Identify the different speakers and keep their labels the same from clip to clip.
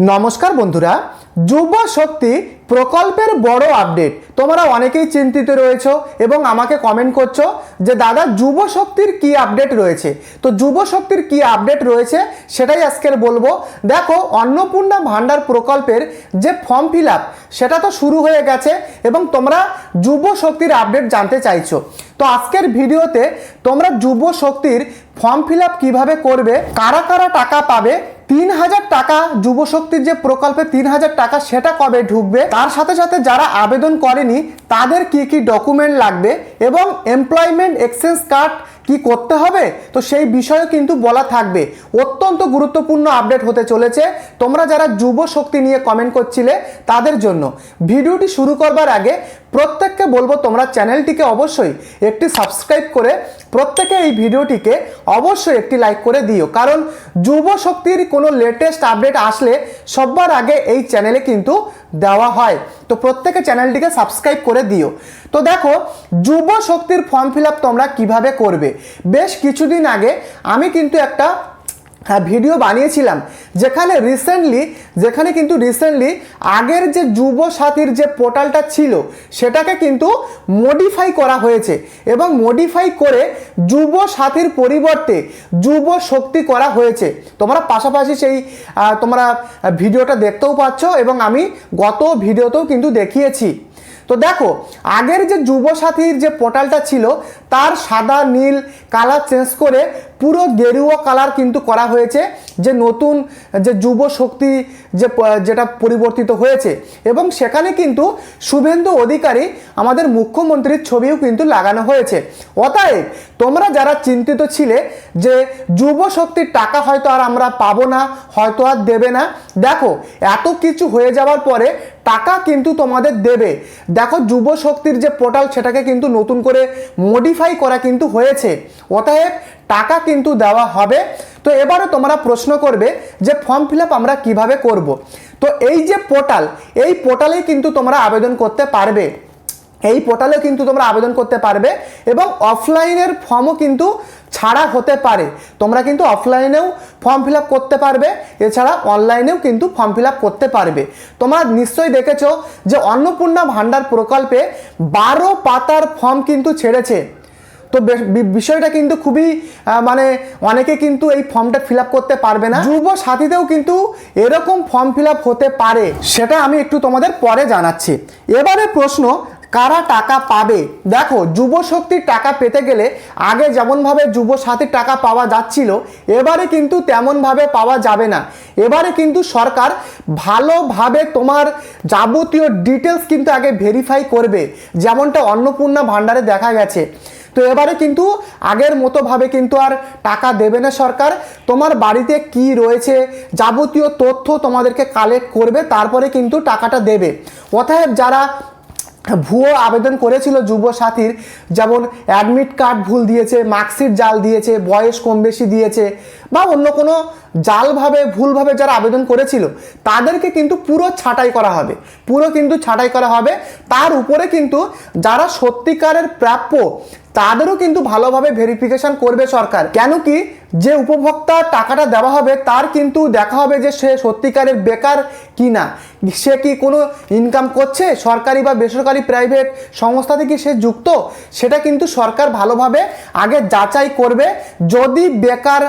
Speaker 1: নমস্কার বন্ধুরা, যুব শক্তি প্রকল্পের বড় আপডেট। তোমরা অনেকেই চিন্তিত রয়েছো এবং আমাকে কমেন্ট করছো যে দাদা যুব শক্তির কি আপডেট রয়েছে। তো যুব শক্তির কি আপডেট রয়েছে সেটাই আজকের বলবো। দেখো, অন্নপূর্ণা ভান্ডার প্রকল্পের যে ফর্ম ফিল আপ সেটা তো শুরু হয়ে গেছে এবং তোমরা যুব শক্তির আপডেট জানতে চাইছো। তো আজকের ভিডিওতে তোমরা যুব শক্তির ফর্ম ফিল আপ কীভাবে করবে, কারা কারা টাকা পাবে, ৩,০০০ টাকা যুব শক্তির যে প্রকল্পে ৩,০০০ টাকা সেটা কবে ঢুকবে, তার সাথে সাথে যারা আবেদন করেনি তাদের কি কি ডকুমেন্ট লাগবে এবং এমপ্লয়মেন্ট এক্সচেঞ্জ কার্ড কি করতে হবে, তো সেই বিষয়ে কিন্তু বলা থাকবে। অত্যন্ত গুরুত্বপূর্ণ আপডেট হতে চলেছে। তোমরা যারা যুব শক্তি নিয়ে কমেন্ট করছিলে তাদের জন্য ভিডিওটি শুরু করবার আগে প্রত্যেককে বলবো তোমরা চ্যানেলটিকে অবশ্যই একটি সাবস্ক্রাইব করে প্রত্যেকে এই ভিডিওটিকে অবশ্যই একটি লাইক করে দিও, কারণ যুব শক্তির কোনো লেটেস্ট আপডেট আসলে সবার আগে এই চ্যানেলে কিন্তু দেওয়া হয়। তো প্রত্যেকে চ্যানেলটিকে সাবস্ক্রাইব করে দিও। তো দেখো, যুব শক্তির ফর্ম ফিল আপ তোমরা কীভাবে করবে। বেশ কিছুদিন আগে আমি কিন্তু একটা ভিডিও বানিয়েছিলাম যেখানে রিসেন্টলি আগের যে যুব সাথীর যে পোর্টালটা ছিল সেটাকে কিন্তু মডিফাই করা হয়েছে এবং মডিফাই করে যুব সাথীর পরিবর্তে যুব শক্তি করা হয়েছে। তোমরা পাশাপাশি সেই তোমরা ভিডিওটা দেখতেও পাচ্ছ এবং আমি গত ভিডিওতেও কিন্তু দেখিয়েছি। তো দেখো, আগের যে যুব সাথীর যে পোর্টালটা ছিল তার সাদা নীল কালার চেঞ্জ করে পুরো গেরুয়া কালার কিন্তু করা হয়েছে, যে নতুন যে যুব শক্তি যেটা পরিবর্তিত হয়েছে এবং সেখানে কিন্তু শুভেন্দু অধিকারী আমাদের মুখ্যমন্ত্রীর ছবিও কিন্তু লাগানো হয়েছে। অতএব তোমরা যারা চিন্তিত ছিলে যে যুব শক্তির টাকা হয়তো আর আমরা পাবো না, হয়তো আর দেবে না, দেখো এত কিছু হয়ে যাওয়ার পরে টাকা কিন্তু তোমাদের দেবে। দেখো, যুব শক্তির যে পোর্টাল সেটাকে কিন্তু নতুন করে মডিফাই করা কিন্তু হয়েছে, অতএব টাকা কিন্তু দেওয়া হবে। তো এবারে তোমরা প্রশ্ন করবে যে ফর্ম ফিল আপ আমরা কীভাবে করব। তো এই যে পোর্টাল, এই পোর্টালেই কিন্তু তোমরা আবেদন করতে পারবে, এই পোর্টালে কিন্তু তোমরা আবেদন করতে পারবে এবং অফলাইনের ফর্মও কিন্তু ছাড়া হতে পারে। তোমরা কিন্তু অফলাইনেও ফর্ম ফিল আপ করতে পারবে, এছাড়া অনলাইনেও কিন্তু ফর্ম ফিল আপ করতে পারবে। তোমরা নিশ্চয়ই দেখেছো যে অন্নপূর্ণা ভান্ডার প্রকল্পে 12 পাতার ফর্ম কিন্তু ছেড়েছে। তো বিষয়টা কিন্তু খুবই অনেকে কিন্তু এই ফর্মটা ফিল আপ করতে পারবে না। যুব সাথীতেও কিন্তু এরকম ফর্ম ফিল আপ হতে পারে, সেটা আমি একটু তোমাদের পরে জানাচ্ছি। এবারে প্রশ্ন, কারা টাকা পাবে। দেখো, যুব শক্তির টাকা পেতে গেলে আগে যেমনভাবে যুব সাথীর টাকা পাওয়া যাচ্ছিল এবারে কিন্তু তেমনভাবে পাওয়া যাবে না। এবারে কিন্তু সরকার ভালোভাবে তোমার যাবতীয় ডিটেলস কিন্তু আগে ভেরিফাই করবে, যেমনটা অন্নপূর্ণা ভান্ডারে দেখা গেছে। তো এবারে কিন্তু আগের মতোভাবে কিন্তু আর টাকা দেবে না সরকার। তোমার বাড়িতে কি রয়েছে যাবতীয় তথ্য তোমাদেরকে কালেক্ট করবে, তারপরে কিন্তু টাকাটা দেবে। অতএব যারা ভুয়ো আবেদন করেছিল যুব সাথীর, যেমন অ্যাডমিট কার্ড ভুল দিয়েছে, মার্কশিট জাল দিয়েছে, বয়স কম বেশি দিয়েছে বা অন্য কোনো ভুলভাবে যারা আবেদন করেছিল তাদেরকে কিন্তু পুরো ছাঁটাই করা হবে। তার উপরে কিন্তু যারা সত্যিকারের প্রাপ্য তাদেরও কিন্তু ভালোভাবে ভেরিফিকেশন করবে সরকার। কেন কি, যে উপভোক্তা টাকাটা দেওয়া হবে তার কিন্তু দেখা হবে যে সে সত্যিকারের বেকার কি না, সে কি কোনো ইনকাম করছে, সরকারি বা বেসরকারি প্রাইভেট সংস্থাতে কি সে যুক্ত, সেটা কিন্তু সরকার ভালোভাবে আগে যাচাই করবে। যদি বেকার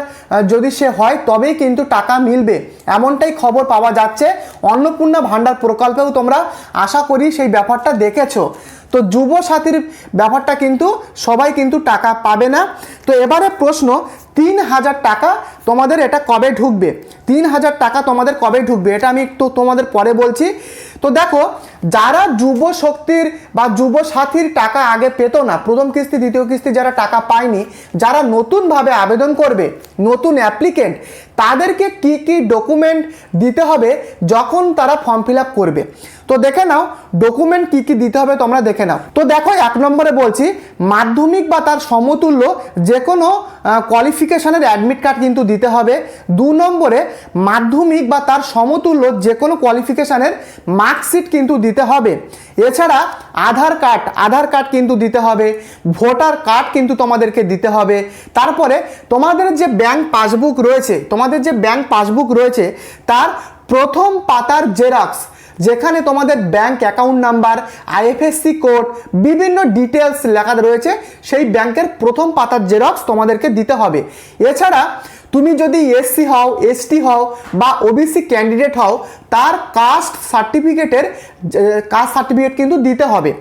Speaker 1: যদি সে হয় তবেই কিন্তু টাকা মিলবে, এমনটাই খবর পাওয়া যাচ্ছে। অন্নপূর্ণা ভান্ডার প্রকল্পেও তোমরা আশা করি সেই ব্যাপারটা দেখেছো। তো যুব সাথীর ব্যাপারটা কিন্তু সবাই কিন্তু টাকা পাবে না। তো এবারে প্রশ্ন, ৩,০০০ টাকা তোমাদের এটা কবে ঢুকবে, ৩,০০০ টাকা তোমাদের কবে ঢুকবে এটা আমি একটু তোমাদের পরে বলছি। তো দেখো, যারা যুব শক্তির বা যুব সাথীর টাকা আগে পেতো না, প্রথম কিস্তি দ্বিতীয় কিস্তি যারা টাকা পায়নি, যারা নতুনভাবে আবেদন করবে, নতুন অ্যাপ্লিকেন্ট, তাদেরকে কি কি ডকুমেন্ট দিতে হবে যখন তারা ফর্ম ফিল আপ করবে। তো দেখে নাও ডকুমেন্ট কি কি দিতে হবে, তোমরা দেখে নাও। তো দেখো, 1 নম্বরে বলছি মাধ্যমিক বা তার সমতুল্য যে কোনো কোয়ালিফিকেশনের অ্যাডমিট কার্ড কিন্তু দিতে হবে। 2 নম্বরে মাধ্যমিক বা তার সমতুল্য যে কোনো কোয়ালিফিকেশনের মার্কশিট কিন্তু দিতে হবে। এছাড়া আধার কার্ড কিন্তু দিতে হবে, ভোটার কার্ড কিন্তু তোমাদেরকে দিতে হবে। তারপরে তোমাদের যে ব্যাংক পাসবুক রয়েছে তার প্রথম পাতার জেরক্স, যেখানে তোমাদের bank account number, IFSC code, বিভিন্ন ডিটেলস লেখা রয়েছে, সেই ব্যাংকের প্রথম পাতার জেরক্স তোমাদেরকে দিতে হবে। এছাড়া তুমি যদি এসসি হও, এসটি হও বা ওবিসি ক্যান্ডিডেট হও, তার কাস্ট সার্টিফিকেট কিন্তু দিতে হবে।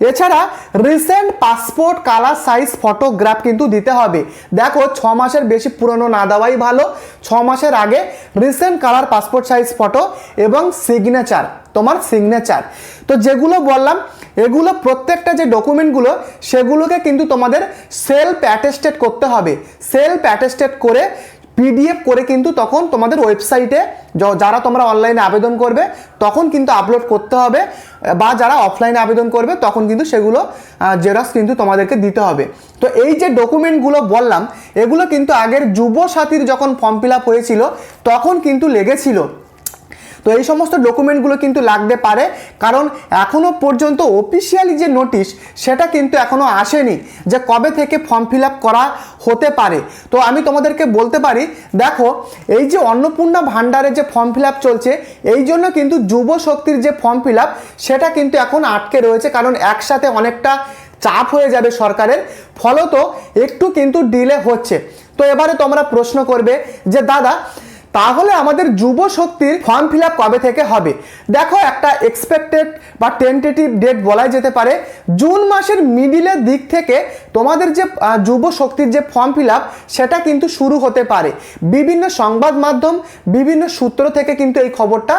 Speaker 1: এছাড়া recent passport colour size photograph কিন্তু দিতে হবে। দেখো 6 মাসের বেশি পুরনো না দেওয়াই ভালো। 6 মাসের আগে recent colour passport size photo এবং সিগনেচার, তোমার সিগনেচার। তো যেগুলো বললাম, এগুলো প্রত্যেকটা যে ডকুমেন্টগুলো, সেগুলোকে কিন্তু তোমাদের সেলফ অ্যাটেস্টেড করতে হবে। সেলফ অ্যাটেস্টেড করে পিডিএফ করে কিন্তু তখন তোমাদের ওয়েবসাইটে, যারা তোমরা অনলাইনে আবেদন করবে তখন কিন্তু আপলোড করতে হবে, বা যারা অফলাইনে আবেদন করবে তখন কিন্তু সেগুলো জেরক্স কিন্তু তোমাদেরকে দিতে হবে। তো এই যে ডকুমেন্টগুলো বললাম, এগুলো কিন্তু আগের যুবসাথীর যখন ফর্ম ফিল আপ হয়েছিল তখন কিন্তু লেগেছিল। তো এই সমস্ত ডকুমেন্টগুলো কিন্তু লাগতে পারে, কারণ এখনও পর্যন্ত অফিসিয়ালি যে নোটিশ সেটা কিন্তু এখনও আসেনি যে কবে থেকে ফর্ম ফিল আপ করা হতে পারে। তো আমি তোমাদেরকে বলতে পারি, দেখো এই যে অন্নপূর্ণা ভাণ্ডারে যে ফর্ম ফিল আপ চলছে, এই জন্য কিন্তু যুব শক্তির যে ফর্ম ফিল আপ সেটা কিন্তু এখন আটকে রয়েছে, কারণ একসাথে অনেকটা চাপ হয়ে যাবে সরকারের, ফলত একটু কিন্তু ডিলে হচ্ছে। তো এবারে তোমরা প্রশ্ন করবে যে দাদা, তাহলে আমাদের যুব শক্তির ফর্ম ফিল আপ কবে থেকে হবে? দেখো, একটা এক্সপেক্টেড বা টেন্টেটিভ ডেট বলা যেতে পারে জুন মাসের মিডিলের দিক থেকে তোমাদের যে যুব শক্তির যে ফর্ম ফিল আপ সেটা কিন্তু শুরু হতে পারে। বিভিন্ন সংবাদ মাধ্যম, বিভিন্ন সূত্র থেকে কিন্তু এই খবরটা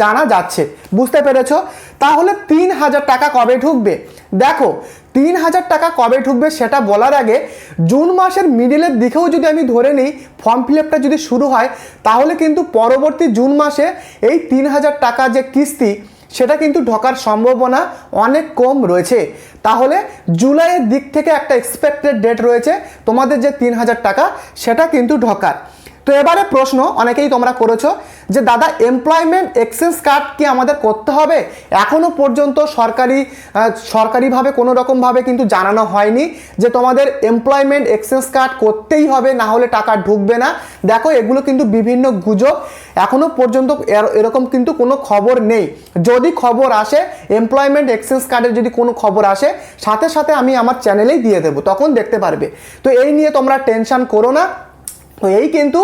Speaker 1: জানা যাচ্ছে। বুঝতে পেরেছো? তাহলে 3000 টাকা কবে ঢুকবে? দেখো, 3000 টাকা কবে ঢুকবে সেটা বলার আগে জুন মাসের মিডিলের দিকেও যদি আমি ধরে নিই ফর্ম ফিল আপটা যদি শুরু হয়, তাহলে কিন্তু পরবর্তী জুন মাসে এই 3000 টাকা যে কিস্তি সেটা কিন্তু ঢোকার সম্ভাবনা অনেক কম রয়েছে। তাহলে জুলাইয়ের দিক থেকে একটা এক্সপেক্টেড ডেট রয়েছে তোমাদের যে 3000 টাকা সেটা কিন্তু ঢোকার। তো এবারে প্রশ্ন অনেকেই তোমরা করেছো যে দাদা, এমপ্লয়মেন্ট এক্সচেঞ্জ কার্ড কি আমাদের করতে হবে? এখনো পর্যন্ত সরকারিভাবে কোনো রকমভাবে কিন্তু জানানো হয়নি যে তোমাদের এমপ্লয়মেন্ট এক্সচেঞ্জ কার্ড করতেই হবে, না হলে টাকা ঢুকবে না। দেখো, এগুলো কিন্তু বিভিন্ন গুজব, এখনো পর্যন্ত এরকম কিন্তু কোনো খবর নেই। যদি খবর আসে, এমপ্লয়মেন্ট এক্সচেঞ্জ কার্ডের যদি কোনো খবর আসে, সাথে সাথে আমি আমার চ্যানেলেই দিয়ে দেবো, তখন দেখতে পারবে। তো এই নিয়ে তোমরা টেনশন করো না। তো এই কিন্তু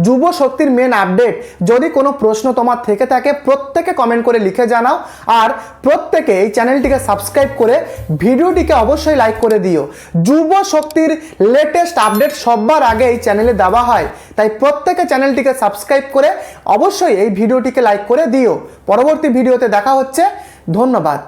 Speaker 1: যুব শক্তির মেন আপডেট। যদি কোনো প্রশ্ন তোমার থেকে থাকে, প্রত্যেকে কমেন্ট করে লিখে জানাও, আর প্রত্যেকে এই চ্যানেলটিকে সাবস্ক্রাইব করে ভিডিওটিকে অবশ্যই লাইক করে দিও। যুব শক্তির লেটেস্ট আপডেট সবার আগে এই চ্যানেলে দেওয়া হয়, তাই প্রত্যেকে চ্যানেলটিকে সাবস্ক্রাইব করে অবশ্যই এই ভিডিওটিকে লাইক করে দিও। পরবর্তী ভিডিওতে দেখা হচ্ছে। ধন্যবাদ।